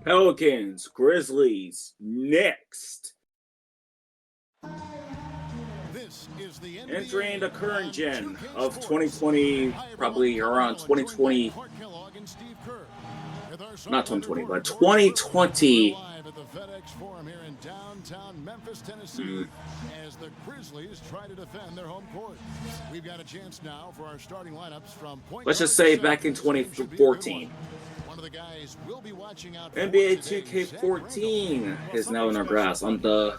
Pelicans, Grizzlies, next. This is the Entering the current gen of 2020, probably around 2020, not 2020, but 2020. Live at the FedEx Forum here in downtown Memphis, Tennessee, as the Grizzlies try to defend their home court. We've got a chance now for our starting lineups from point Let's just guard say to back in center. This game should be a good 2014. one of the guys we'll be watching out for NBA today, Zach 2K14 Randolph. is now in our grasp on the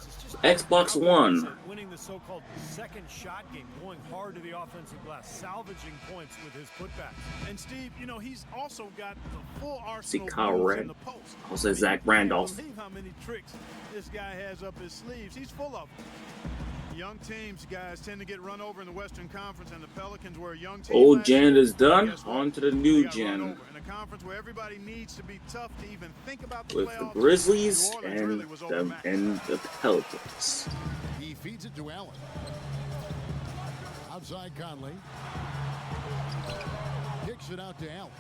Xbox One. Winning the so-called second shot game, going hard to the offensive glass, salvaging points with his putbacks. And Steve, you know, he's also got the full arsenal Kyle moves Red. in the post. Also Zach Randolph. Believe how many tricks this guy has up his sleeves. He's full of them. Young teams, guys, tend to get run over in the Western Conference, and the Pelicans were a young team. Old gen is done. On to the new gen. In a conference where everybody needs to be tough to even think about the With the playoffs. Grizzlies New Orleans and really was overmatched. the Pelicans. He feeds it to Allen. Outside Conley. Kicks it out to Allen.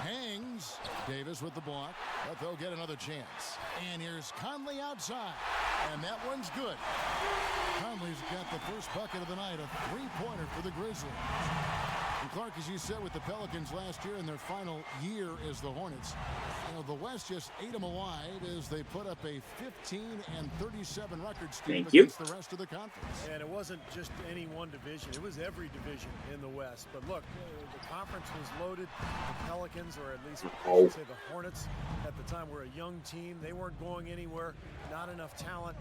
Hangs. Davis with the block, but they'll get another chance. And here's Conley outside. And that one's good. Conley's got the first bucket of the night, a three-pointer for the Grizzlies. And Clark, as you said, with the Pelicans last year in their final year as the Hornets, you know, the West just ate them alive as they put up a 15-37 record, Steve, against the rest of the conference. And it wasn't just any one division. It was every division in the West. But look, the conference was loaded. The Pelicans, or at least I should say the Hornets, at the time were a young team. They weren't going anywhere, not enough talent.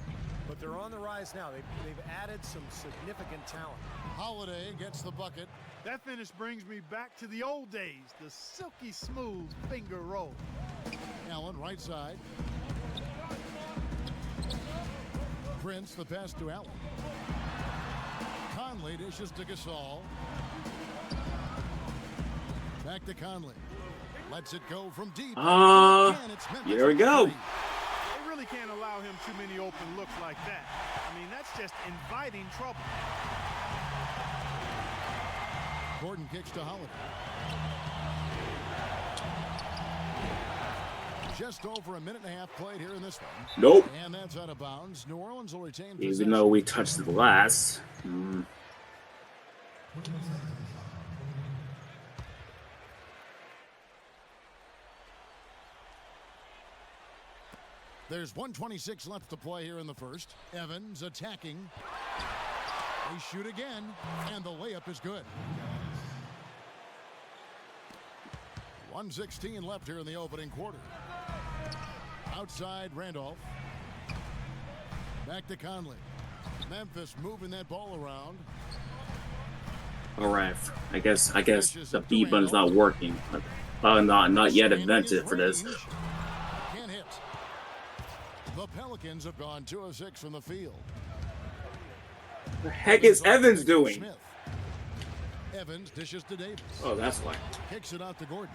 But they're on the rise now. They've added some significant talent. Holiday gets the bucket. That finish brings me back to the old days, the silky smooth finger roll. Allen, right side. Prince, the pass to Allen. Conley dishes to Gasol. Back to Conley. Lets it go from deep. Here we go. They really can't allow him too many open looks like that. I mean, that's just inviting trouble. Gordon kicks to Holiday. Just over a minute and a half played here in this one. Nope. And that's out of bounds. New Orleans will retain Even possession. though we touched the glass. There's 1:26 left to play here in the first. Evans attacking. They shoot again, and the layup is good. 1:16 left here in the opening quarter. Outside Randolph. Back to Conley. Memphis moving that ball around. All right. I guess the B button's not working. Not yet invented for this. Can't hit. The Pelicans have gone 2 of 6 from the field. The heck is Evans doing? Smith. Evans dishes to Davis. Oh, that's why. Kicks it out to Gordon.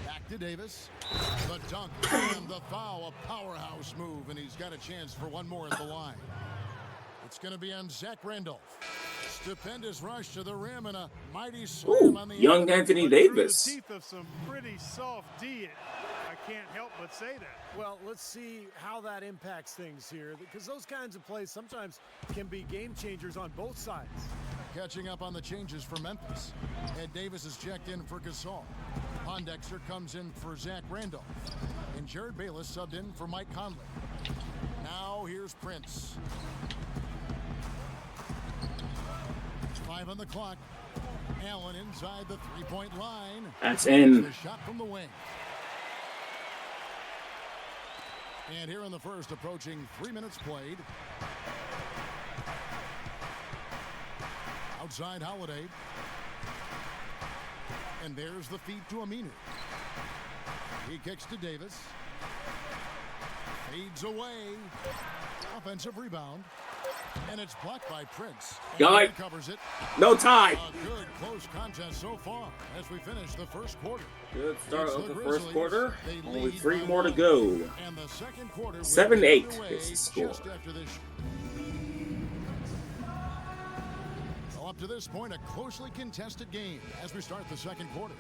Back to Davis. The dunk and the foul, a powerhouse move, and he's got a chance for one more at the line. It's going to be on Zach Randolph. Stupendous rush to the rim and a mighty slam on the young Anthony Davis. Through the teeth of some pretty soft D. I can't help but say that. Well, let's see how that impacts things here, because those kinds of plays sometimes can be game changers on both sides. Catching up on the changes for Memphis. Ed Davis is checked in for Gasol. Pondexter comes in for Zach Randolph. And Jared Bayless subbed in for Mike Conley. Now here's Prince. 5 on the clock. Allen inside the three-point line. That's in. The shot from the wing. And here in the first, approaching 3 minutes played. Outside Holiday. And there's the feed to Aminu. He kicks to Davis. Fades away. Offensive rebound. And it's blocked by Prince. Guy. Covers it. No tie. A good close contest so far as we finish the first quarter. Good start It's of the Grizzlies. first quarter. They Only lead 3 by more to 1. go. And the second quarter 7-8 will be is the score. just after this. Up to this point, a closely contested game as we start the second quarter.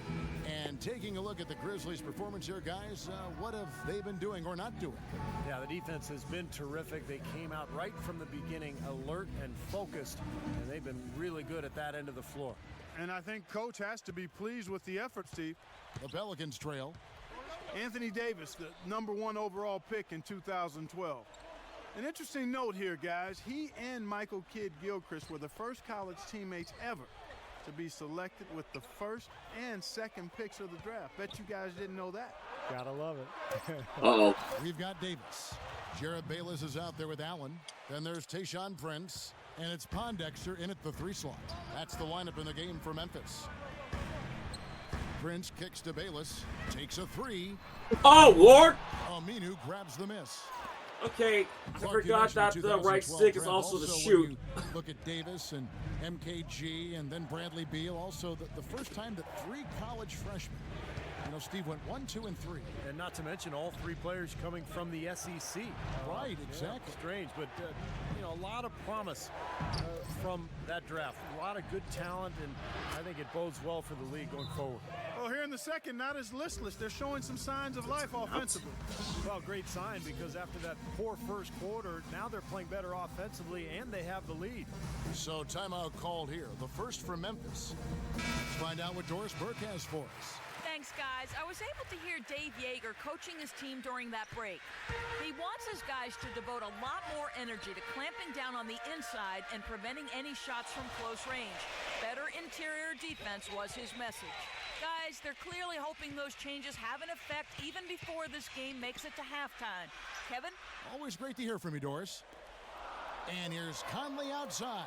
And taking a look at the Grizzlies' performance here, guys, what have they been doing or not doing? Yeah, the defense has been terrific. They came out right from the beginning, alert and focused, and they've been really good at that end of the floor. And I think Coach has to be pleased with the effort, Steve. The Pelicans trail. Anthony Davis, the #1 overall pick in 2012. An interesting note here, guys. He and Michael Kidd-Gilchrist were the first college teammates ever to be selected with the first and second picks of the draft. Bet you guys didn't know that. Gotta love it. Uh-oh. We've got Davis. Jared Bayless is out there with Allen. Then there's Tayshaun Prince. And it's Pondexter in at the 3 slot. That's the lineup in the game for Memphis. Prince kicks to Bayless. Takes a 3. Oh, Ward! Aminu grabs the miss. Okay, I Clark forgot that United the right 2012 stick is draft. also the when shoot. you look at Davis and MKG and then Bradley Beal. Also, the first time that 3 college freshmen, Steve, went 1, 2, and 3. And not to mention all 3 players coming from the SEC. Right, exactly. Yeah, strange, but a lot of promise from that draft. A lot of good talent, and I think it bodes well for the league going forward. Well, here in the second, not as listless. They're showing some signs of life offensively. Well, great sign, because after that poor first quarter, now they're playing better offensively, and they have the lead. So timeout called here. The first for Memphis. Let's find out what Doris Burke has for us. Thanks, guys. I was able to hear Dave Yeager coaching his team during that break. He wants his guys to devote a lot more energy to clamping down on the inside and preventing any shots from close range. Better interior defense was his message. Guys, they're clearly hoping those changes have an effect even before this game makes it to halftime. Kevin? Always great to hear from you, Doris. And here's Conley outside.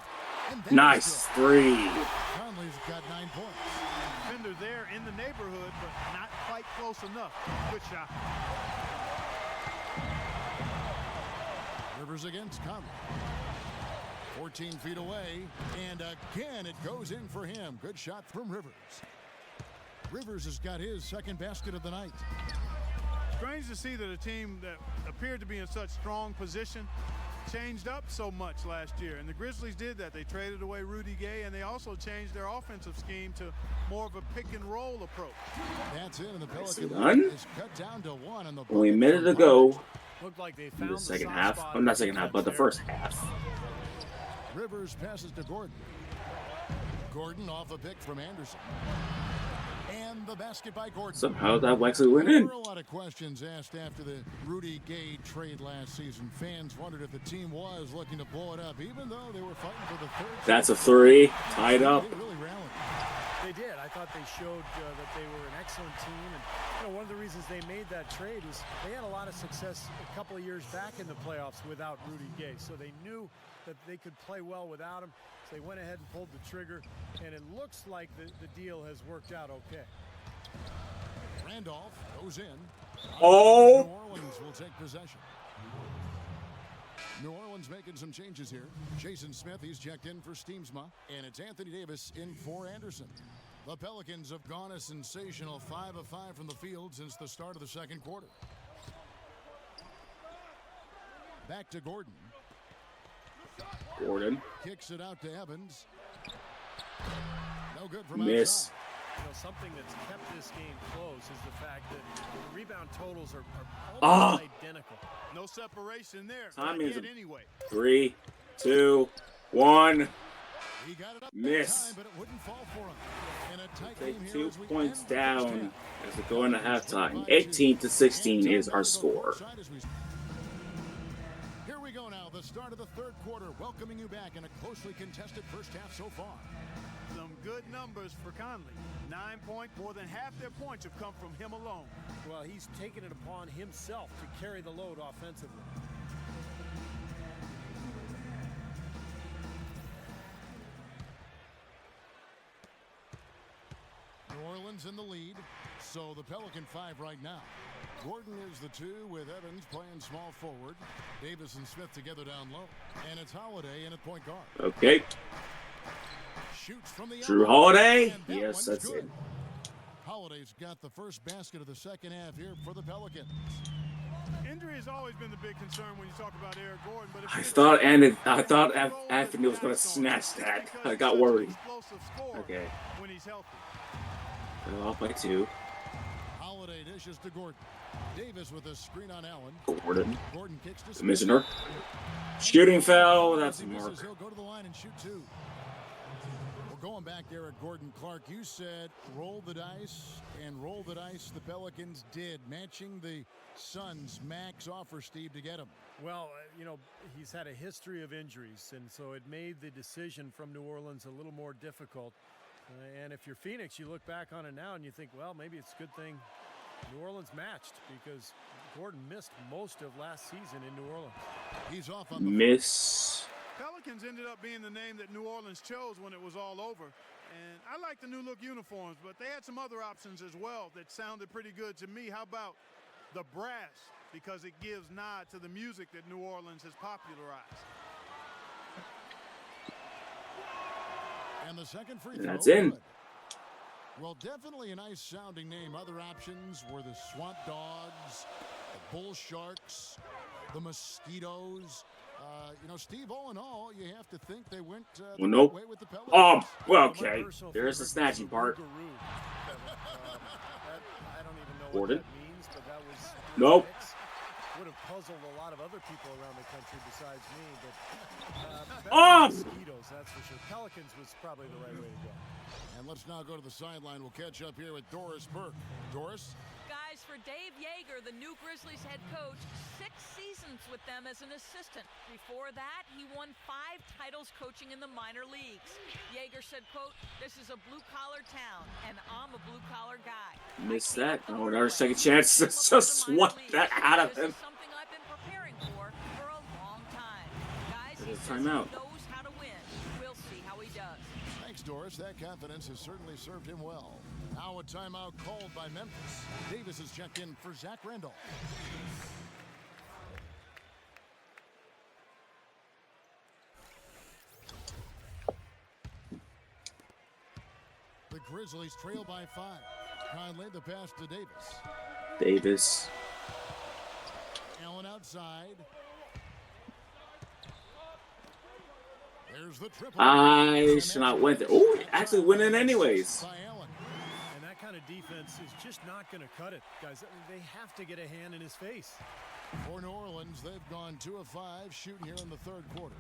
Nice 3. Conley's got 9 points. Defender there in the neighborhood, but not quite close enough. Good shot. Rivers against Conley. 14 feet away, and again it goes in for him. Good shot from Rivers. Rivers has got his second basket of the night. Strange to see that a team that appeared to be in such strong position changed up so much last year, and the Grizzlies did that. They traded away Rudy Gay, and they also changed their offensive scheme to more of a pick-and-roll approach. That's it, and the Nicely Pelicans done. is cut down to 1 on the Only a bucket minute for to go Pondexter. Looked like they in found the second soft half. spot Oh, in not the second half, but the defense first half. Rivers passes to Gordon. Gordon off a pick from Anderson. And the basket by Gordon. Somehow that actually went in. There were a lot of questions asked after the Rudy Gay trade last season. Fans wondered if the team was looking to blow it up, even though they were fighting for the 3rd. That's a 3. Tied up. They really rallied. They did. I thought they showed that they were an excellent team. And one of the reasons they made that trade is they had a lot of success a couple of years back in the playoffs without Rudy Gay. So they knew that they could play well without him. So they went ahead and pulled the trigger. And it looks like the deal has worked out okay. Randolph goes in. Oh! New Orleans will take possession. New Orleans making some changes here. Jason Smith, he's checked in for Steamsma. And it's Anthony Davis in for Anderson. The Pelicans have gone a sensational 5 of 5 from the field since the start of the second quarter. Back to Gordon. Gordon. Kicks it out to Evans. No good from Miss. outside. Something that's kept this game close is the fact that the rebound totals are Ah. almost identical. No separation there. Time Not is yet a- anyway. 3, 2, 1. He got it up Miss. Time, but it wouldn't fall for him. In a tight Take game here 2 as we points end the first down half. as we go into halftime. 18-16 is our score. Here we go now, the start of the third quarter, welcoming you back in a closely contested first half so far. Some good numbers for Conley. 9 points, more than half their points have come from him alone. Well, he's taken it upon himself to carry the load offensively. New Orleans in the lead, so the Pelican 5 right now. Gordon is the 2 with Evans playing small forward. Davis and Smith together down low. And it's Holiday in at point guard. Okay. Shoots from the Drew elbow, Holiday. and that Yes, one's that's good. it. Holiday's got the first basket of the second half here for the Pelicans. Injury has always been the big concern when you talk about Eric Gordon. But I thought Anthony was going to snatch that. I got worried. Okay. When he's healthy. Got off by 2. Holiday dishes to Gordon. Davis with a screen on Allen. Gordon. Gordon kicks to Commissioner. Shooting foul. That's a mark. He'll go to the line and shoot 2. Well, going back there at Gordon Clark, you said roll the dice, and roll the dice the Pelicans did, matching the Suns' max offer, Steve, to get him. Well, you know, he's had a history of injuries, and so it made the decision from New Orleans a little more difficult. And if you're Phoenix, you look back on it now and you think, well, maybe it's a good thing New Orleans matched, because Gordon missed most of last season in New Orleans. He's off on the miss. Pelicans ended up being the name that New Orleans chose when it was all over. And I like the new look uniforms, but they had some other options as well that sounded pretty good to me. How about the brass? Because it gives nod to the music that New Orleans has popularized. And the second free throw. That's in. Good. Well, definitely a nice sounding name. Other options were the Swamp Dogs, the Bull Sharks, the Mosquitoes. You know, Steve, all in all, you have to think they went the nope. way with the Pelicans. Oh, well, okay. There's the snatching part. I don't even know Gordon. what that means, but that was Nope. would have puzzled a lot of other people around the country besides me. But mosquitoes, that's for sure. Pelicans was probably the right way to go. And let's now go to the sideline. We'll catch up here with Doris Burke. Doris? Guys, for Dave Yeager, the new Grizzlies head coach, 6 seasons with them as an assistant. Before that, he won 5 titles coaching in the minor leagues. Yeager said, quote, "This is a blue-collar town, and I'm a blue-collar guy." Missed that. Oh, another second chance to just swat that out of him. This is something I've been preparing for a long time. Guys, he It's says timeout. he knows how to win. We'll see how he does. Thanks, Doris. That confidence has certainly served him well. Now a timeout called by Memphis. Davis has checked in for Zach Randolph. The Grizzlies trail by 5. Conley the pass to Davis. Davis. Allen outside. There's the triple. I should not went there. Oh, actually went in anyways. By Allen. And that kind of defense is just not going to cut it, guys. They have to get a hand in his face. For New Orleans, they've gone 2 of 5 shooting here in the third quarter.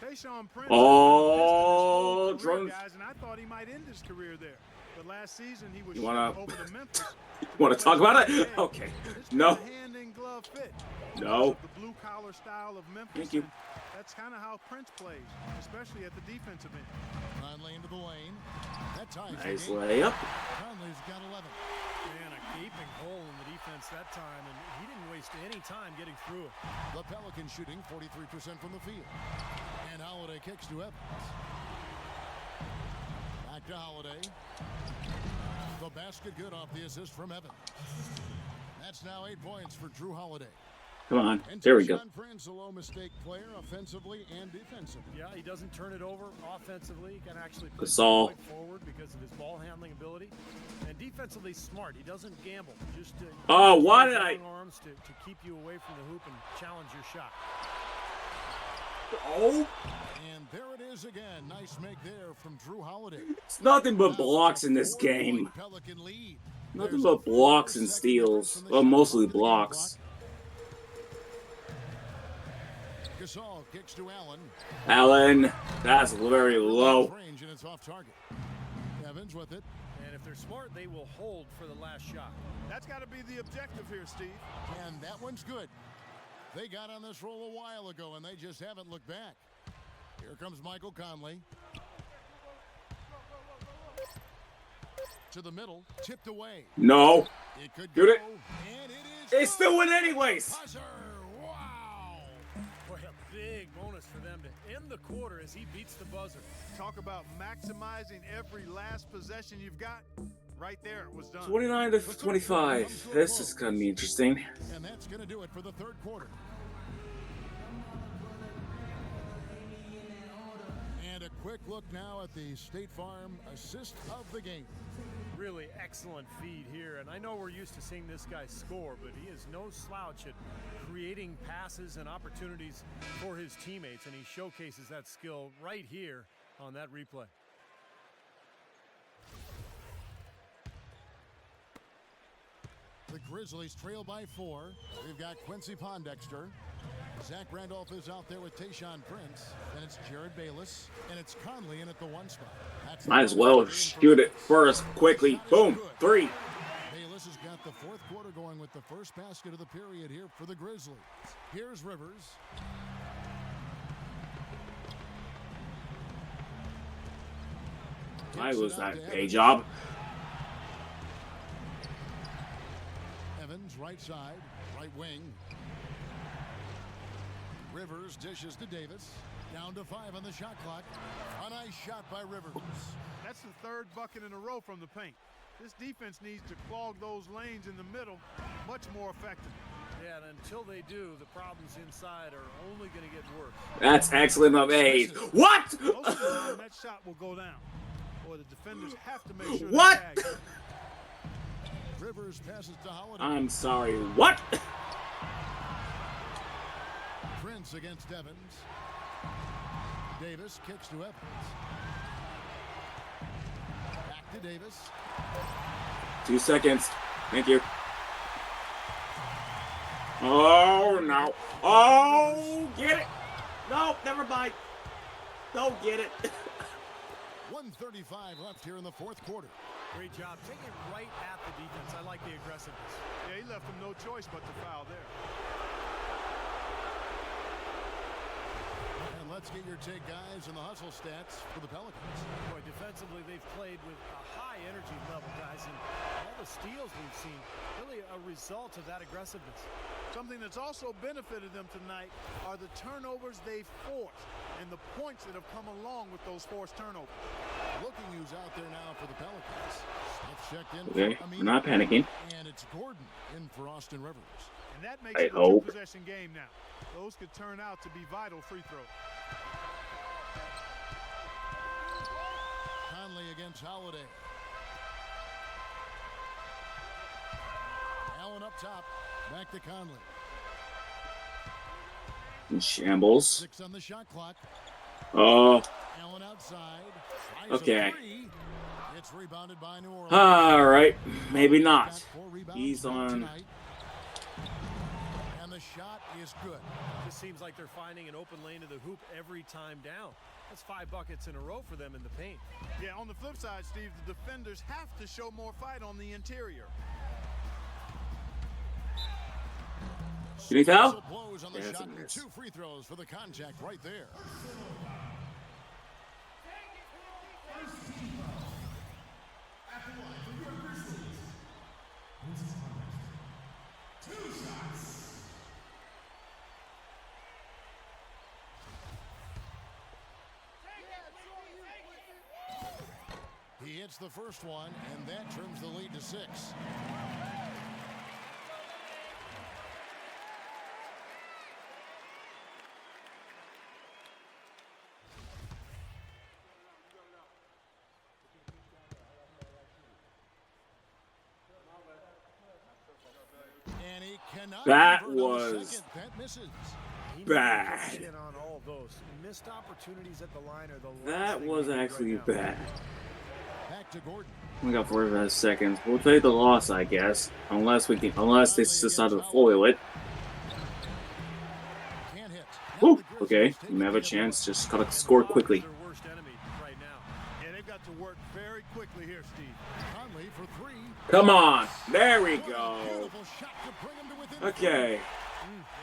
Tayshaun Prince. Oh, career, drone. guys, and I thought he might end his career there. But last season he was You wanna- shipped over to Memphis. Want to talk about it? Okay. It's No. been a hand in glove fit. No. The blue collar style of Memphis. Thank you. And that's kind of how Prince plays, especially at the defensive end. Conley into the lane. That ties the Nice game. layup. Conley's got 11. Man, a gaping hole in the defense that time, and he didn't waste any time getting through it. The Pelicans shooting 43% from the field. And Holiday kicks to Evans. Back to Holiday. The basket good off the assist from Evans. That's now 8 points for Drew Holiday. Come on. And There we go. Tayshaun Prince, a low mistake player offensively and defensively. Yeah, he doesn't turn it over offensively. He can actually put Gasol. the point forward because of his ball handling ability. And defensively smart. He doesn't gamble. Just Oh, why did long I- arms to keep you away from the hoop and challenge your shot. Oh, And there it is again. Nice make there from Drew Holiday. it's nothing but blocks in this game. Pelican lead. Nothing but blocks and steals. Well, mostly blocks. Gasol kicks to Allen. Allen, that's very low. Range and it's off target. Evans with it. And if they're smart, they will hold for the last shot. That's got to be the objective here, Steve. And that one's good. They got on this roll a while ago, and they just haven't looked back. Here comes Michael Conley. To the middle, tipped away. No. It could Shoot go, it. and it is They good. still win anyways. Buzzer. Wow. Boy, a big bonus for them to end the quarter as he beats the buzzer. Talk about maximizing every last possession you've got. Right there, it was done. 29 to 25. This is going to be interesting. And that's going to do it for the third quarter. And a quick look now at the State Farm assist of the game. Really excellent feed here, and I know we're used to seeing this guy score, but he is no slouch at creating passes and opportunities for his teammates, and he showcases that skill right here on that replay. The Grizzlies trail by 4. We've got Quincy Pondexter. Zach Randolph is out there with Tayshaun Prince. And it's Jared Bayless. And it's Conley in at the 1 spot. Might as well shoot it first, quickly. Boom, 3. Bayless has got the 4th quarter going with the first basket of the period here for the Grizzlies. Here's Rivers. I was that a job. Evans, right side, right wing. Rivers dishes to Davis. Down to 5 on the shot clock. A nice shot by Rivers. That's the 3rd bucket in a row from the paint. This defense needs to clog those lanes in the middle much more effectively. Yeah, and until they do, the problems inside are only going to get worse. That's excellent of A's. What? Most of the time, that shot will go down. Or the defenders have to make sure. What? Rivers passes to Holiday. I'm sorry. What? Prince against Evans. Davis kicks to Evans. Back to Davis. 2 seconds. Thank you. Oh, no. Oh, get it. No, never mind. Don't get it. 1:35 left here in the 4th quarter. Great job. Take it right at the defense. I like the aggressiveness. Yeah, he left him no choice but to foul there. And let's get your take, guys, on the hustle stats for the Pelicans. Boy, defensively, they've played with a high energy level, guys, and all the steals we've seen, really a result of that aggressiveness. Something that's also benefited them tonight are the turnovers they've forced and the points that have come along with those forced turnovers. Looking who's out there now for the Pelicans. Smith checked in. Okay, we're not panicking. And it's Gordon in for Austin Rivers. And that makes I it a hope. two-possession game now. Those could turn out to be vital free throws. Conley against Holiday. Allen up top. Back to Conley. In shambles. 6 on the shot clock. Oh, Allen outside. okay. It's rebounded by New Orleans. All right. Maybe not. Got 4 rebounds He's on. tonight. And the shot is good. Just seems like they're finding an open lane to the hoop every time down. That's 5 buckets in a row for them in the paint. Yeah, on the flip side, Steve, the defenders have to show more fight on the interior. Can you tell? Whistle blows on the Yeah, it's shot a and miss. 2 free throws for the contact right there. He hits the first one, and that turns the lead to 6. And he cannot That convert on the was second. That misses. He bad. needs to get on all of those. Missed opportunities at the line are the last That thing was we need actually right now. bad. Back to Gordon. We got 45 seconds. We'll take the loss, I guess. Unless they decide to foil it. Can't hit. Whew, okay. You may have a chance. Just gotta score quickly. Their worst enemy right now. Yeah, they've got to work very quickly here, Steve. Conley for 3. Come on. There we What a go. beautiful shot to bring him to within Okay.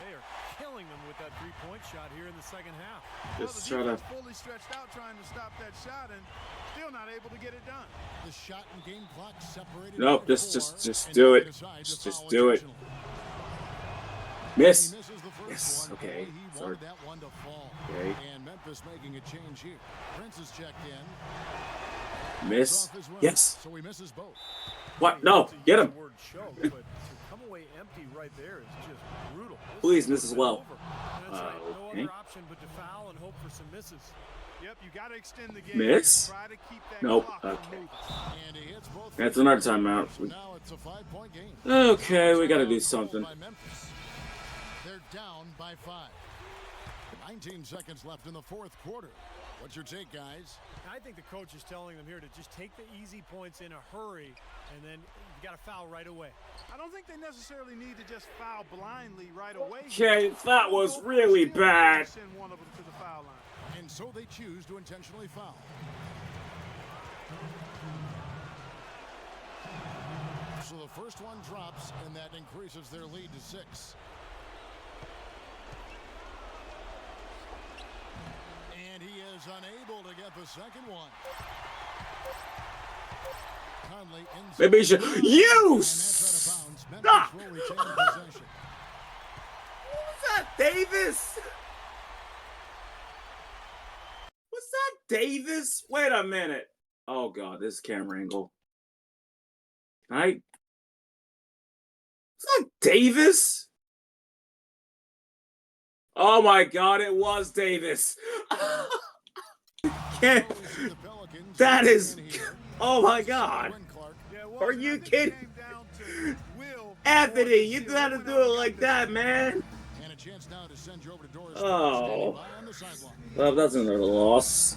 They are killing them with that three-point shot here in the second half. Just Well, try the to. defense fully stretched out trying to stop that shot and still not able to get it done. The shot and game clock separated. Nope, by just 4, do and it. he decides to Just foul do it. intentionally. Miss. He misses the first Yes, one. okay. Boy, he Sorry. wanted that one to fall. Okay. And Memphis making a change here. Prince is checked in. Miss. Off his run, Yes. So he misses both. What? No. To Get use him. the word choke, but to come away empty right there is just brutal. This Please is miss as well. over. And that's right. No Okay. other option but to foul and hope for some misses. Yep, you got to extend the game. Miss? Try to keep that Nope. clock from Okay. moving. And he hits both. That's another timeout. Now it's a 5-point game. Okay, we gotta do something. By Memphis. They're down by 5. 19 seconds left in the fourth quarter. What's your take, guys? I think the coach is telling them here to just take the easy points in a hurry, and then you got to foul right away. I don't think they necessarily need to just foul blindly right away. Okay, that was really bad. Send one of them to the foul line. And so they choose to intentionally foul. So the first one drops, and that increases their lead to 6. And he is unable to get the second one. Conley inside. Maybe you should. You! And that's out of bounds. Memphis Stop! will retain possession. What's that, Davis? What's that, Davis? Wait a minute. Oh, God, this camera angle. What's that, Davis? Oh, my God, it was Davis. Can't- That is... Oh, my God. Yeah, well, Are I you think it kidding? came down to will. Anthony, you don't have to do it like that, man. And a chance now to send you over to Doris. Oh. Standing by on the sideline. Well, that's another loss.